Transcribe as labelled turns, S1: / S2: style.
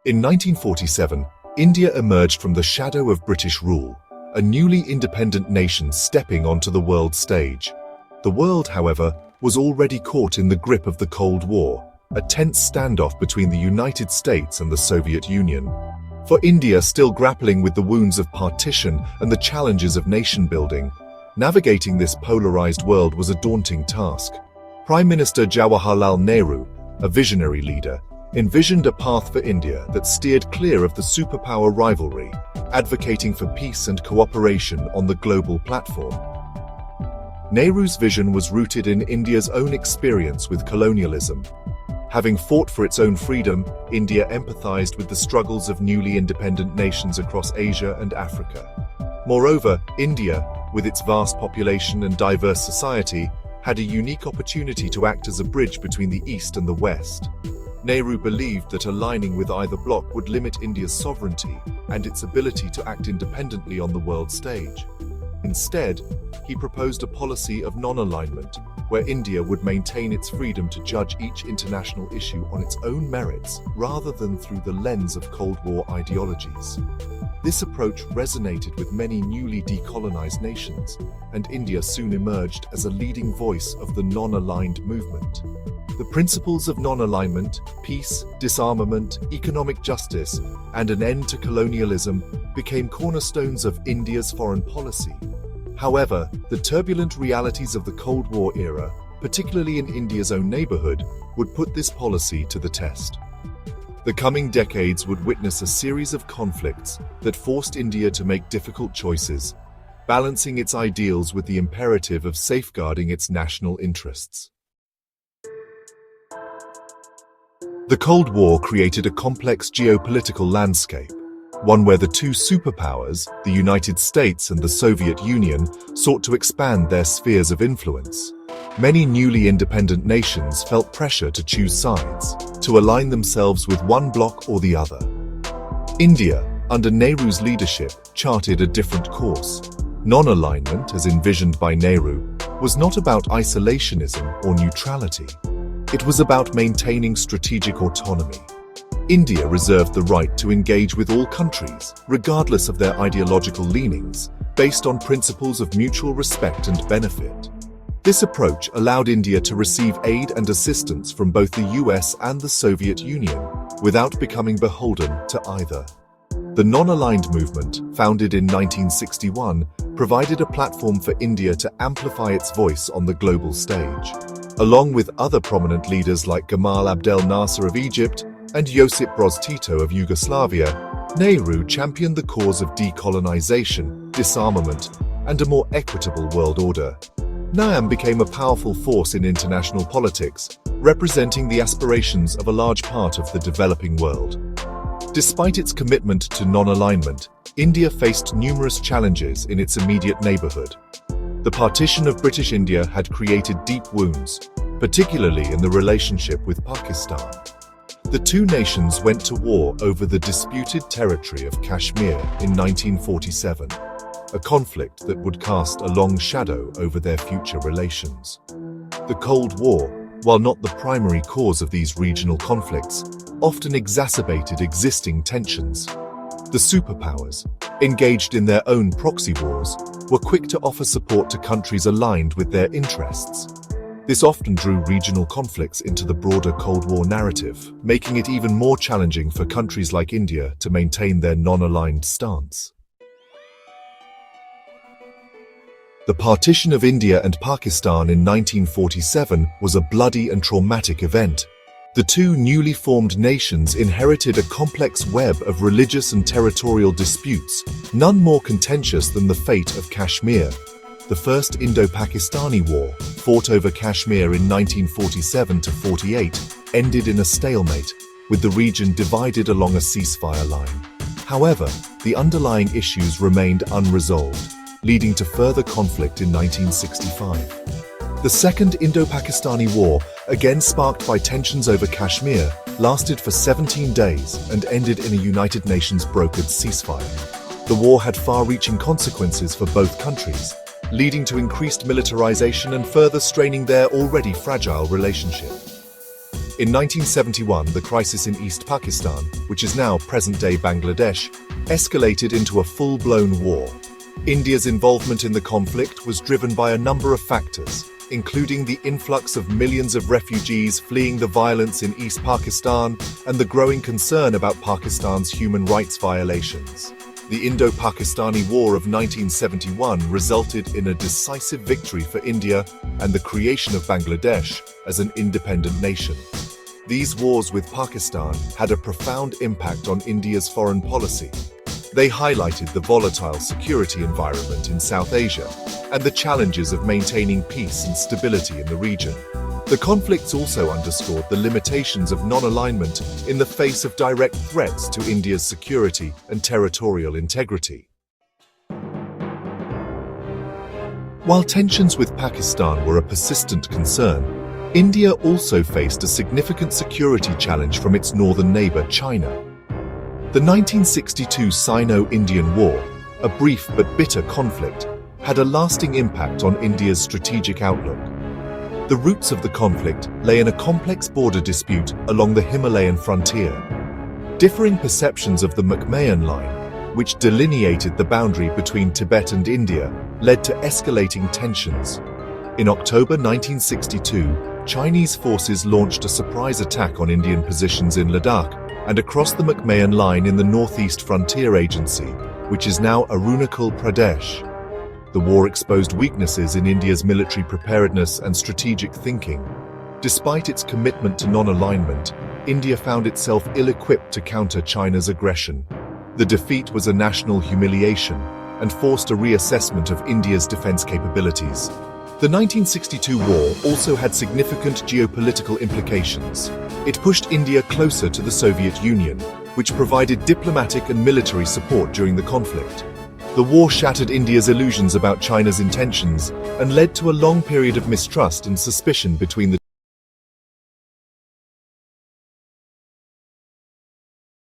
S1: In 1947, India emerged from the shadow of British rule, a newly independent nation stepping onto the world stage. The world, however, was already caught in the grip of the Cold War, a tense standoff between the United States and the Soviet Union. For India, still grappling with the wounds of partition and the challenges of nation-building, navigating this polarized world was a daunting task. Prime Minister Jawaharlal Nehru, a visionary leader, envisioned a path for India that steered clear of the superpower rivalry, advocating for peace and cooperation on the global platform. Nehru's vision was rooted in India's own experience with colonialism. Having fought for its own freedom, India empathized with the struggles of newly independent nations across Asia and Africa. Moreover, India, with its vast population and diverse society, had a unique opportunity to act as a bridge between the East and the West. Nehru believed that aligning with either bloc would limit India's sovereignty and its ability to act independently on the world stage. Instead, he proposed a policy of non-alignment, where India would maintain its freedom to judge each international issue on its own merits rather than through the lens of Cold War ideologies. This approach resonated with many newly decolonized nations, and India soon emerged as a leading voice of the non-aligned movement. The principles of non-alignment, peace, disarmament, economic justice, and an end to colonialism became cornerstones of India's foreign policy. However, the turbulent realities of the Cold War era, particularly in India's own neighborhood, would put this policy to the test. The coming decades would witness a series of conflicts that forced India to make difficult choices, balancing its ideals with the imperative of safeguarding its national interests. The Cold War created a complex geopolitical landscape, one where the two superpowers, the United States and the Soviet Union, sought to expand their spheres of influence. Many newly independent nations felt pressure to choose sides, to align themselves with one bloc or the other. India, under Nehru's leadership, charted a different course. Non-alignment, as envisioned by Nehru, was not about isolationism or neutrality. It was about maintaining strategic autonomy. India reserved the right to engage with all countries, regardless of their ideological leanings, based on principles of mutual respect and benefit. This approach allowed India to receive aid and assistance from both the US and the Soviet Union, without becoming beholden to either. The non-aligned movement, founded in 1961, provided a platform for India to amplify its voice on the global stage. Along with other prominent leaders like Gamal Abdel Nasser of Egypt and Josip Broz Tito of Yugoslavia, Nehru championed the cause of decolonization, disarmament, and a more equitable world order. NAM became a powerful force in international politics, representing the aspirations of a large part of the developing world. Despite its commitment to non-alignment, India faced numerous challenges in its immediate neighborhood. The partition of British India had created deep wounds, particularly in the relationship with Pakistan. The two nations went to war over the disputed territory of Kashmir in 1947, a conflict that would cast a long shadow over their future relations. The Cold War, while not the primary cause of these regional conflicts, often exacerbated existing tensions. The superpowers, engaged in their own proxy wars, were quick to offer support to countries aligned with their interests. This often drew regional conflicts into the broader Cold War narrative, making it even more challenging for countries like India to maintain their non-aligned stance. The partition of India and Pakistan in 1947 was a bloody and traumatic event. The two newly formed nations inherited a complex web of religious and territorial disputes, none more contentious than the fate of Kashmir. The First Indo-Pakistani War, fought over Kashmir in 1947–48, ended in a stalemate, with the region divided along a ceasefire line. However, the underlying issues remained unresolved, leading to further conflict in 1965. The Second Indo-Pakistani War, again sparked by tensions over Kashmir, lasted for 17 days and ended in a United Nations brokered ceasefire. The war had far-reaching consequences for both countries, leading to increased militarization and further straining their already fragile relationship. In 1971, the crisis in East Pakistan, which is now present-day Bangladesh, escalated into a full-blown war. India's involvement in the conflict was driven by a number of factors, including the influx of millions of refugees fleeing the violence in East Pakistan and the growing concern about Pakistan's human rights violations. The Indo-Pakistani War of 1971 resulted in a decisive victory for India and the creation of Bangladesh as an independent nation. These wars with Pakistan had a profound impact on India's foreign policy. They highlighted the volatile security environment in South Asia and the challenges of maintaining peace and stability in the region. The conflicts also underscored the limitations of non-alignment in the face of direct threats to India's security and territorial integrity. While tensions with Pakistan were a persistent concern, India also faced a significant security challenge from its northern neighbor, China. The 1962 Sino-Indian War, a brief but bitter conflict, had a lasting impact on India's strategic outlook. The roots of the conflict lay in a complex border dispute along the Himalayan frontier. Differing perceptions of the McMahon Line, which delineated the boundary between Tibet and India, led to escalating tensions. In October 1962, Chinese forces launched a surprise attack on Indian positions in Ladakh and across the McMahon Line in the Northeast Frontier Agency, which is now Arunachal Pradesh. The war exposed weaknesses in India's military preparedness and strategic thinking. Despite its commitment to non-alignment, India found itself ill-equipped to counter China's aggression. The defeat was a national humiliation and forced a reassessment of India's defense capabilities. The 1962 war also had significant geopolitical implications. It pushed India closer to the Soviet Union, which provided diplomatic and military support during the conflict. The war shattered India's illusions about China's intentions and led to a long period of mistrust and suspicion between the